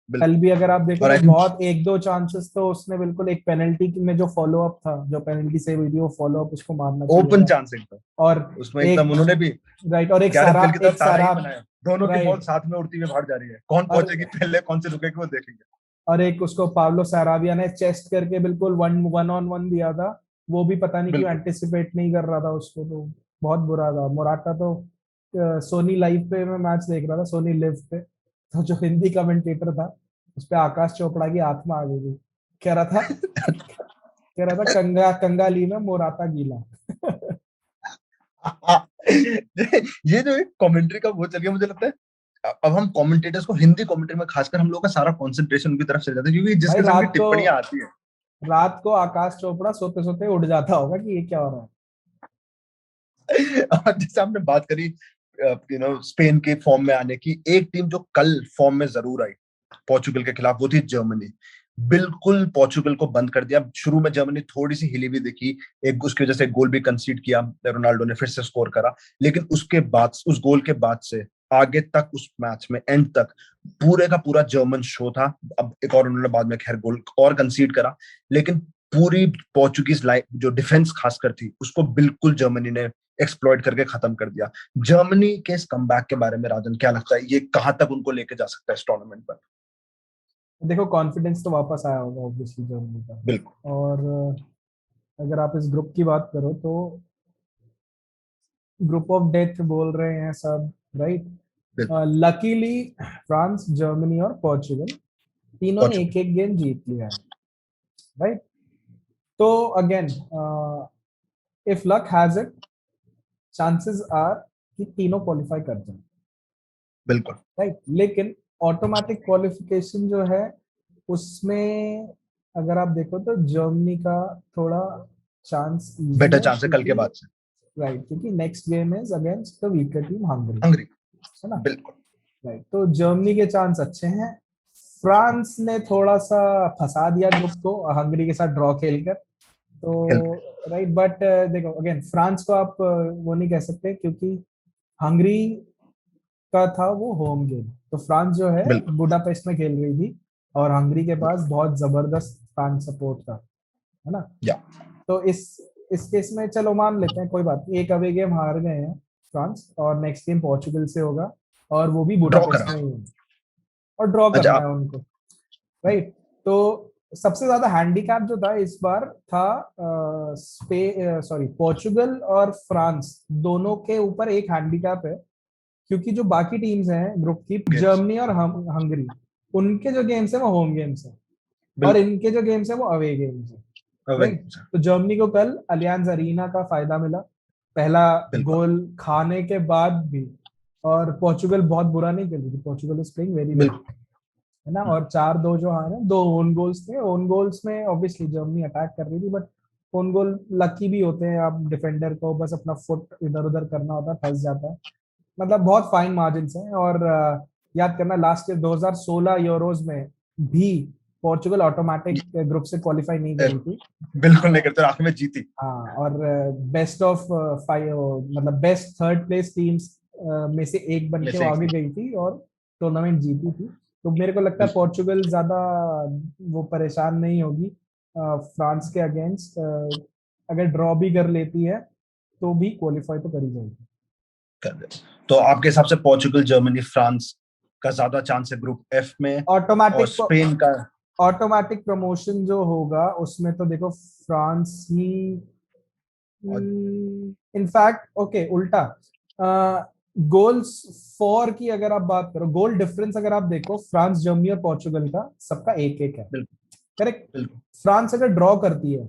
कल भी अगर आप देखो तो बहुत एक दो चांसेस तो उसने बिल्कुल, एक पेनल्टी में जो फॉलो अप था, जो पेनल्टी से वीडियो वो फॉलो अप उसको मारना चाहिए, ओपन चांस एकदम, और उसमें एकदम उन्होंने भी राइट, और एक दोनों की बॉल साथ में उड़ती हुई बाहर जा रही है, कौन पहुंचेगी पहले, कौन से रुकेगी वो देखेंगे। और एक उसको पाब्लो साराबिया ने चेस्ट करके बिल्कुल 1-on-1 दिया था, वो भी पता नहीं क्यों एंटिसिपेट नहीं कर रहा था उसको, तो बहुत बुरा था। मोराटा तो सोनी लाइव पे मैं मैच देख रहा था, सोनी लिव पे, तो जो हिंदी कमेंटेटर था उस पे आकाश चोपड़ा की आत्मा आ गई थी, कह रहा था कंगाली में मोराता गीला। ये जो एक कमेंट्री का वो चल गया, मुझे लगता है अब हम कमेंटेटर्स को, हिंदी कमेंट्री में खासकर, हम लोग का सारा कंसंट्रेशन उनकी तरफ चल जाता है, क्योंकि जिस किस्म की टिप्पणियां आती है रात को आकाश चोपड़ा सोते सोते उड़ जाता होगा कि ये क्या हो रहा है। जैसे हमने बात करी स्पेन के फॉर्म में आने की, एक टीम जो कल फॉर्म में जरूर आई पोर्चुगल के खिलाफ, वो थी जर्मनी। बिल्कुल पोर्चुगल को बंद कर दिया। शुरू में जर्मनी थोड़ी सी हिली हुई दिखी, एक उसकी वजह से गोल भी कंसीड किया, रोनाल्डो ने फिर से स्कोर करा, लेकिन उसके बाद, उस गोल के बाद से आगे तक, उस मैच में एंड तक पूरे का पूरा जर्मन शो था। अब एक और उन्होंने बाद में खैर गोल और कंसीड करा, लेकिन पूरी पोर्चुगीज लाइन जो डिफेंस खासकर थी, उसको बिल्कुल जर्मनी ने एक्सप्लॉइट करके खत्म कर दिया। जर्मनी के इस कमबैक के बारे में राजन क्या लगता है, ये कहां तक उनको लेके जा सकता है इस टूर्नामेंट पर? देखो, कॉन्फिडेंस तो वापस आया होगा ऑब्वियसली जर्मनी का। बिल्कुल। और अगर आप इस ग्रुप की बात करो तो ग्रुप ऑफ डेथ बोल रहे हैं सब, राइट। लकीली फ्रांस, जर्मनी और पोर्चुगल तीनों ने एक एक गेम जीत लिया है, राइट। तो again, if luck has it, chances are कि तीनों क्वालिफाई कर जाए, बिल्कुल, राइट। लेकिन ऑटोमेटिक क्वालिफिकेशन जो है उसमें अगर आप देखो तो जर्मनी का थोड़ा चांस बेटर चांस है कल के बाद से, राइट, क्योंकि next game is against the weaker team Hungary, है ना। बिल्कुल, राइट, तो जर्मनी के चांस अच्छे हैं। फ्रांस ने थोड़ा सा फंसा दिया ग्रुप को हंगरी के साथ ड्रॉ खेलकर, तो राइट। बट देखो, अगेन फ्रांस को आप वो नहीं कह सकते, क्योंकि हंगरी का था वो होम गेम, तो फ्रांस जो है बुडापेस्ट में खेल रही थी, और हंगरी के पास बहुत जबरदस्त फैन सपोर्ट था, है ना। तो इस केस में चलो मान लेते हैं, कोई बात नहीं, एक अवे गेम हार गए हैं फ्रांस, और नेक्स्ट गेम पोर्चुगल से होगा, और वो भी बुडापेस्ट में ही है, और ड्रॉ करना है उनको, राइट। तो सबसे ज्यादा हैंडीकैप जो था इस बार था पोर्चुगल और फ्रांस दोनों के ऊपर एक हैंडीकैप है, क्योंकि जो बाकी टीम्स हैं ग्रुप की, जर्मनी और हंगरी, उनके जो गेम्स है वो होम गेम्स है और बिल्कुल इनके जो गेम्स है वो अवे गेम्स है, वही राइट। तो जर्मनी को कल अलियांज अरीना का फायदा मिला पहला बिल्कुल गोल खाने के बाद भी, और पोर्चुगल बहुत बुरा नहीं खेल रही थी, Portugal is playing very well, बिल्कुल है ना। और 4-2 जो हारे, 2 ओन गोल्स थे, ओन गोल्स में ऑब्वियसली जर्मनी अटैक कर रही थी, बट ओन गोल लकी भी होते हैं, आप डिफेंडर को बस अपना फुट इधर उधर करना होता है, फंस जाता है, मतलब बहुत फाइन मार्जिन हैं। और याद करना लास्ट ईयर 2016 यूरोज में भी पोर्चुगल ऑटोमेटिक ग्रुप से क्वालिफाई नहीं ए, करी थी। बिल्कुल नहीं करते, आखिर में जीती। हाँ, और बेस्ट ऑफ 5, मतलब बेस्ट थर्ड प्लेस टीम्स में से एक बन में के से वो एक आगे थी। गई थी और टूर्नामेंट जीती थी। तो मेरे को लगता है बिल्कुल पोर्चुगल ज्यादा वो परेशान नहीं होगी फ्रांस के अगेंस्ट, अगर ड्रॉ भी कर लेती है तो भी क्वालिफाई तो करी जाएगी। कर दे। तो आपके हिसाब से पोर्चुगल, जर्मनी, फ्रांस का ज्यादा चांस है ग्रुप एफ में, और ऑटोमेटिक स्पेन का? ऑटोमेटिक प्रमोशन जो होगा उसमें तो देखो फ्रांस ही, और इनफैक्ट ओके उल्टा, गोल्स फॉर की अगर आप बात करो, गोल डिफरेंस अगर आप देखो फ्रांस, जर्मनी और पोर्चुगल का सबका एक एक है, बिल्कुल करेक्ट। बिल्कुल फ्रांस अगर ड्रॉ करती है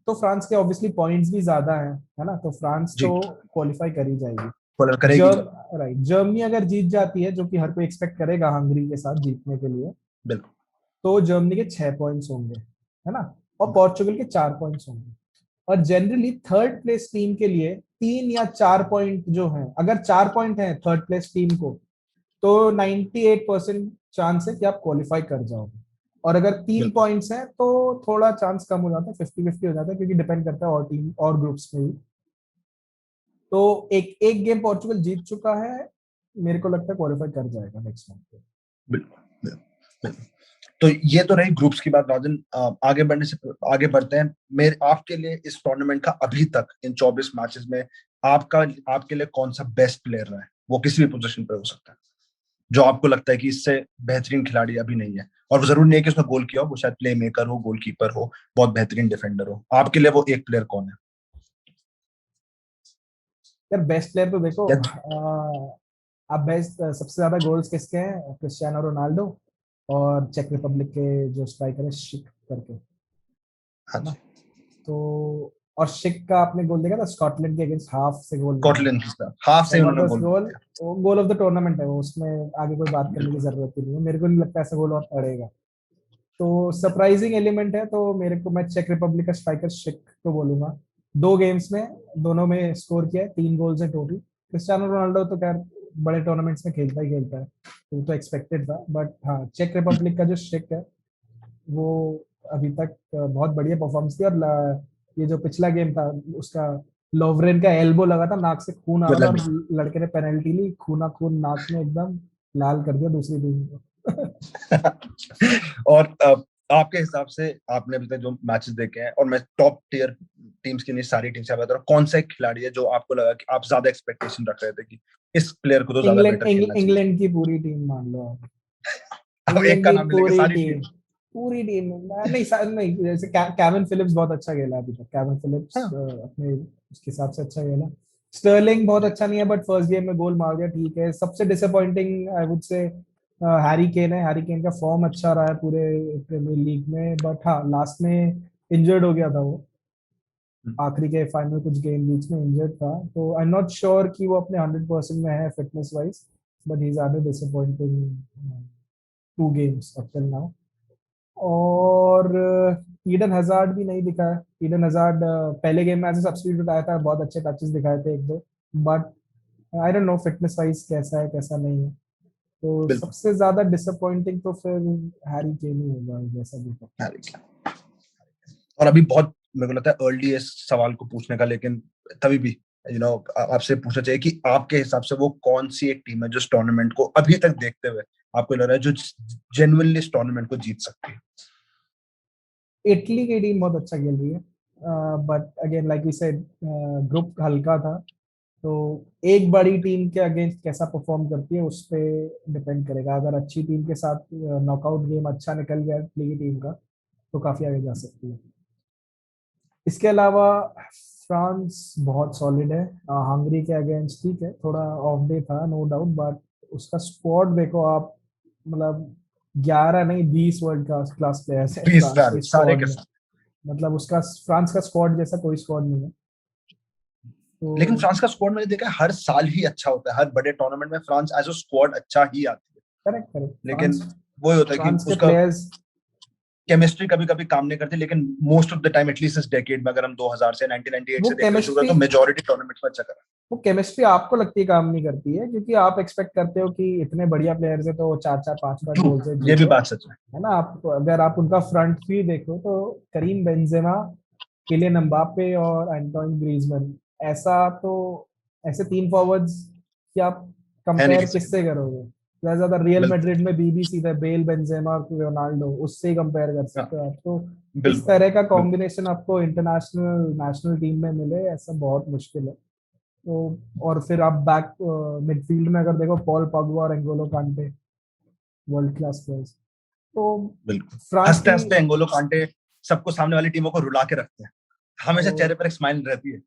तो फ्रांस के ऑब्वियसली पॉइंट्स भी ज्यादा हैं, है ना, तो फ्रांस जी, तो क्वालिफाई करी जाएगी। फॉलो करेगी। राइट, जर्मनी अगर जीत जाती है, जो कि हर कोई एक्सपेक्ट करेगा हंगरी के साथ जीतने के लिए, बिल्कुल तो जर्मनी के 6 पॉइंट्स होंगे, है ना, और पोर्चुगल के 4 पॉइंट्स होंगे। और जनरली थर्ड प्लेस टीम के लिए 3 या 4 पॉइंट जो हैं, अगर 4 पॉइंट हैं थर्ड प्लेस टीम को, तो 98% चांस है कि आप क्वालिफाई कर जाओगे। और अगर तीन बिल्कुल पॉइंट्स हैं तो थोड़ा चांस कम हो जाता है, 50-50 हो जाता है, क्योंकि डिपेंड करता है और टीम और ग्रुप्स में भी। तो एक एक गेम पोर्चुगल जीत चुका है, मेरे को लगता है क्वालिफाई कर जाएगा नेक्स्ट मंथ। बिल्कुल बिल्कुल। तो ये तो रही ग्रुप्स की बात राजन। आगे बढ़ने से आगे बढ़ते हैं। मेरे आपके लिए इस टूर्नामेंट का अभी तक इन 24 मैचेस में आपका आपके लिए कौन सा बेस्ट प्लेयर रहा है? वो किसी भी पोजीशन पर हो सकता है, जो आपको लगता है कि इससे बेहतरीन खिलाड़ी अभी नहीं है, और वो जरूरी नहीं है कि उसने गोल किया हो, वो शायद प्ले मेकर हो, गोलकीपर हो, बहुत बेहतरीन डिफेंडर हो। आपके लिए वो एक प्लेयर कौन है? यार बेस्ट प्लेयर तो देखो, या आप बेस्ट सबसे ज्यादा गोल्स किसके हैं, क्रिस्टियानो रोनाल्डो और चेक रिपब्लिक के जो स्ट्राइकर है शिक करके, हाँ है ना। जी, तो और शिक का आपने गोल देखा था स्कॉटलैंड के अगेंस्ट, हाफ से गोल मारा था, स्कॉटलैंड की हाफ से ही उन्होंने जबरदस्त गोल मार गोल। दिया। वो गोल ऑफ द टूर्नामेंट है वो, उसमें आगे कोई बात करने की बिल्कुल जरूरत ही नहीं है, मेरे को नहीं लगता ऐसा गोल और पड़ेगा। तो सरप्राइजिंग एलिमेंट है, तो मेरे को, मैं चेक रिपब्लिक का स्ट्राइकर शिक को बोलूंगा। 2 गेम्स में दोनों में स्कोर किया है, 3 गोल्स है टोटल। क्रिस्टियानो रोनाल्डो तो खैर बड़े टूर्नामेंट्स में खेलता ही खेलता है, तो वो तो एक्सपेक्टेड था, बट हाँ चेक रिपब्लिक का जो शिक है वो अभी तक बहुत बढ़िया परफॉर्मेंस थी। और ये जो पिछला गेम था उसका, लोवरेन का एल्बो लगा था, नाक से खून आ रहा था मतलब और लड़के ने पेनल्टी ली, खूना खून नाक में एकदम लाल कर दिया दूसरी टीम को। और आपके हिसाब से आपने अभी तक जो मैचेस देखे हैं, और मैं टॉप टियर टीम्स की नहीं सारी टीम से बता रहा हूँ, कौन सा एक खिलाड़ी है जो आपको लगा कि आप ज्यादा एक्सपेक्टेशन रख रहे थे कि इस प्लेयर को तो ज्यादा बेटर खेलना चाहिए? इंग्लैंड की पूरी टीम मान लो आप, अब एक इंग्लैंड का की नाम नहीं लेंगे, पूरी सारी टीम, टीम। पूरी टीम नहीं नहीं, जैसे कैवन फिलिप्स बहुत अच्छा खेला अभी तक, कैवन फिलिप्स हाँ अपने उसके हिसाब से अच्छा खेला। स्टर्लिंग बहुत जी अच्छा नहीं है, बट फर्स्ट गेम में गोल मार दिया, ठीक है। सबसे disappointing I would say Harry Kane है, हैरी केन का फॉर्म अच्छा रहा है पूरे प्रीमियर लीग में, बट हाँ लास्ट में इंजर्ड हो गया था वो, आखिरी के फाइनल कुछ गेम बीच में इंजर्ड था, तो आई एम नॉट श्योर कि वो अपने 100% में है fitness wise, but he is are disappointing 2 games up till now. और ईडन हजार्ड भी नहीं दिखा है, ईडन हजार्ड पहले गेम में एज ए सब्स्टिट्यूट आया था, बहुत अच्छे टचेस दिखाए थे एक दो, but I don't know fitness wise कैसा है कैसा नहीं है। तो बिल्कुल। सबसे ज्यादा डिसअपॉइंटिंग तो फिर हैरी केन ही होगा जैसा भी था। हाँ, और अभी बहुत मेरे को लगता है अर्ली इस सवाल को पूछने का, लेकिन तभी भी आपसे पूछना चाहिए कि आपके हिसाब से वो कौन सी एक टीम है जो इस टूर्नामेंट को अभी तक देखते हुए आपको लग रहा है जो जेन्युइनली इस टूर्नामेंट को जीत सकती है? इटली की टीम बहुत अच्छा खेल रही है, but again like we said group हल्का था, तो एक बड़ी टीम के अगेंस्ट कैसा परफॉर्म करती है उस पे डिपेंड करेगा। अगर अच्छी टीम के साथ नॉकआउट गेम अच्छा निकल गया इटली की टीम का, तो काफी आगे जा सकती है। इसके अलावा फ्रांस बहुत सॉलिड है। हंगरी के अगेंस्ट ठीक है, थोड़ा ऑफ डे था नो डाउट, बट उसका स्क्वाड देखो आप, मतलब 11 नहीं 20 वर्ल्ड क्लास प्लेयर्स है 20 फ्रांस के सारे स्क्वाड के में। सारे। मतलब उसका फ्रांस का स्क्वाड जैसा कोई स्क्वाड नहीं है। तो लेकिन फ्रांस का स्क्वाड मैंने देखा है हर साल ही अच्छा होता है, हर बड़े टूर्नामेंट में फ्रांस एज अ स्क्वाड अच्छा ही आती है। करेक्ट करेक्ट, लेकिन फ्रांस वो होता है कि फ्रांस के उसका प्लेयर्स केमिस्ट्री कभी कभी काम नहीं करती, लेकिन most of the time at least इस डेकेड में अगर हम 2000 से 1998 वो से देखते शुरू करें केमिस्ट्री तो मेजोरिटी टूर्नामेंट्स में अच्छा करा। वो केमिस्ट्री आपको लगती है काम नहीं करती है, क्योंकि आप एक्सपेक्ट करते हो कि इतने बढ़िया प्लेयर्स है तो 4-4 5-5 ट्रू, गोल से ये भी जीते, बात सच है। है ना। आप अगर आप उनका फ्रंट थ्री देखो तो करीम बेंजेमा, किलियन एम्बापे और एंटोइन ग्रीजमैन, ऐसा तो ऐसे तीन फॉरवर्ड्स कि आप है नहीं कंपेयर किसी के। किससे करोगे। ज्यादा ज्यादा रियल बिल्कुल। मैड्रिड में बीबीसी था, बेल बेंजेमा रोनाल्डो, उससे ही कंपेयर कर हाँ, सकते हो आप। तो इस बिल्कुल तरह का बिल्कुल। कॉम्बिनेशन आपको इंटरनेशनल नेशनल टीम में मिले ऐसा बहुत मुश्किल है। तो और फिर आप बैक मिडफील्ड में अगर देखो, पॉल पॉगबा और एंगोलो कांटे, वर्ल्ड क्लास प्लेयर्स। तो बिल्कुल फ्रांस हंसते की हंसते एंगोलो कांटे सबको, सामने वाली टीमों को रुला के रखते हैं, हमेशा वो चेहरे पर एक स्माइल रहती है।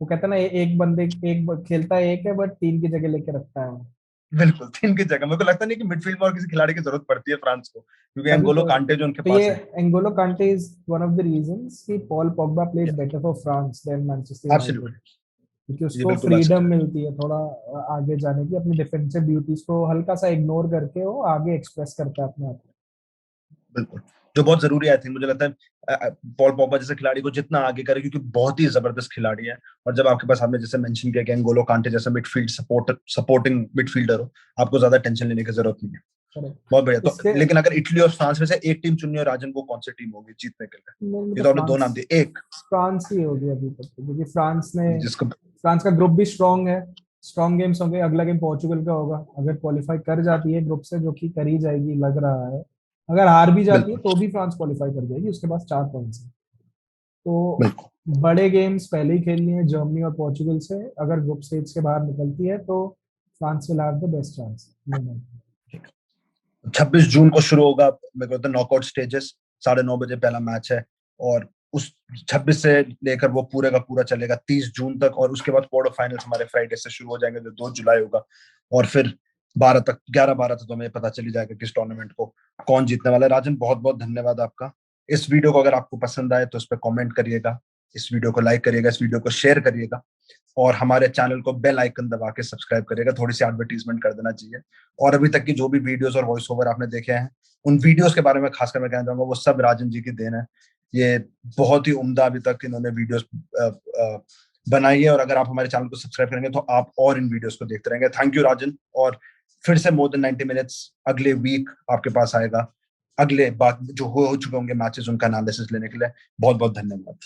वो कहता है ना, एक बंदे खेलता है एक है, बट तीन की जगह लेके रखता है वो। बिल्कुल, तीन की जगह मेरे को लगता नहीं कि मिडफील्ड में और किसी खिलाड़ी की जरूरत पड़ती है फ्रांस को, क्योंकि तभी एंगोलो तो कांटे जो उनके ये पास है। N'Golo Kante is one of the reasons कि Paul Pogba plays better for France than Manchester United, absolutely, क्योंकि ये उसको बिल्कुल बात सच फ्रीडम है। मिलती है थोड़ा आगे जाने की, अपनी डिफेंसिव ड्यूटीज को हल्का सा इग्नोर करके वो आगे एक्सप्रेस करता है अपने आप को। बिल्कुल, जो बहुत जरूरी है। आई थिंक मुझे लगता है पॉल पॉगबा जैसे खिलाड़ी को जितना आगे करे, क्योंकि बहुत ही जबरदस्त खिलाड़ी है। और जब आपके पास, आपने जैसे मेंशन किया कि एंगोलो कांटे जैसे मिडफील्ड सपोर्टिंग मिडफील्डर हो, आपको ज्यादा टेंशन लेने की जरूरत नहीं है। बहुत बढ़िया। करेक्ट। तो इसके लेकिन अगर इटली और फ्रांस में से एक टीम चुननी हो राजन, को कौन सी टीम होगी जीतने के लिए? मेरे ये तो तो आपने दो फ्रांस नाम दिए, एक फ्रांस ही होगी अभी तक तो, क्योंकि जिसको फ्रांस का ग्रुप भी स्ट्रांग है। स्ट्रांग गेम्स होंगे, अगला गेम पोर्चुगल का होगा। अगर क्वालिफाई कर जाती है ग्रुप से, जो कि कर ही जाएगी लग रहा है, अगर हार भी जाती है बिल्कुल तो भी फ्रांस क्वालिफाई कर जाएगी, उसके पास 4 पॉइंट्स है। तो बिल्कुल। बड़े गेम्स पहले ही खेलनी है जर्मनी और पोर्चुगल से, अगर ग्रुप स्टेज के बाहर निकलती है तो France will have the best chance. 26 जून को शुरू होगा मेरे को तो नॉकआउट स्टेजेस, 9:30 बजे पहला मैच है। और उस 26 से लेकर वो पूरे का पूरा चलेगा 30 जून तक, और उसके बाद क्वार्टर फाइनल्स हमारे फ्राइडे से शुरू हो जाएंगे जो 2 जुलाई होगा। और फिर 11-12 तक तो हमें पता चली जाएगा किस टूर्नामेंट को कौन जीतने वाला है। राजन, बहुत बहुत धन्यवाद आपका। इस वीडियो को अगर आपको पसंद आए तो इस पर कमेंट करिएगा, इस वीडियो को लाइक करिएगा, इस वीडियो को शेयर करिएगा, और हमारे चैनल को बेल आइकन दबा के सब्सक्राइब करिएगा। थोड़ी सी एडवर्टीजमेंट कर देना चाहिए। और अभी तक की जो भी वीडियोस और वॉइस ओवर आपने देखे हैं, उन वीडियोस के बारे में खासकर मैं कहना चाहूंगा वो सब राजन जी की देन है। ये बहुत ही उम्दा अभी तक इन्होंने वीडियोस बनाई है, और अगर आप हमारे चैनल को सब्सक्राइब करेंगे तो आप और इन वीडियोस को देखते रहेंगे। थैंक यू राजन। और फिर से मोर देन 90 मिनट्स अगले वीक आपके पास आएगा, अगले बात जो हो चुके होंगे मैचेस उनका एनालिसिस लेने के लिए। बहुत बहुत धन्यवाद।